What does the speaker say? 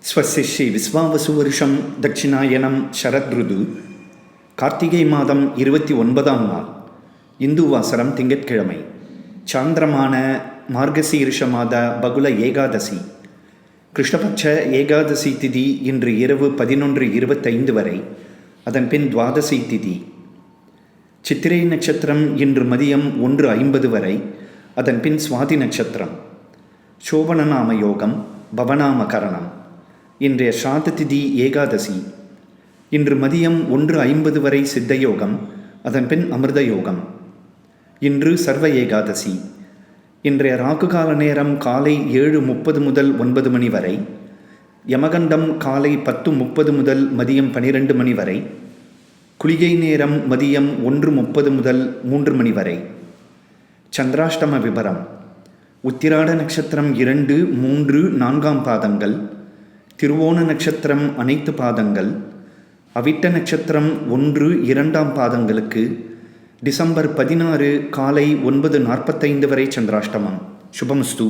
ஸ்வஸ்ய ஸ்ரீ விஸ்வாவசு வருஷம் தட்சிணாயனம் ஷரத்ருது கார்த்திகை மாதம் 29ஆம் நாள் இந்து வாசரம் திங்கட்கிழமை சாந்திரமான மார்கசீர்ஷ மாத பகுல ஏகாதசி கிருஷ்ணபட்ச ஏகாதசி திதி இன்று இரவு 11:25 வரை, அதன் பின் துவாதசி திதி. சித்திரை நட்சத்திரம் இன்று மதியம் 1:50 வரை, அதன் பின் சுவாதி நட்சத்திரம். சோபனநாம யோகம் பவநாம கரணம். இன்றைய ஸ்ராத்த திதி ஏகாதசி. இன்று மதியம் 1:50 வரை சித்தயோகம், அதன் பின் அமிர்த யோகம். இன்று சர்வ ஏகாதசி. இன்றைய ராகுகால நேரம் காலை 7:30 முதல் 9 மணி வரை, யமகண்டம் காலை 10:30 முதல் மதியம் 12 மணி வரை, குளிகை நேரம் மதியம் 1:30 முதல் 3 மணி வரை. சந்திராஷ்டம விபரம்: உத்திராட நட்சத்திரம் 2, 3, 4ஆம் பாதங்கள், திருவோண நட்சத்திரம் அனைத்து பாதங்கள், அவிட்ட நட்சத்திரம் 1, 2ஆம் பாதங்களுக்கு டிசம்பர் 16 காலை 9:45 வரை சந்திராஷ்டமம். சுபமஸ்து.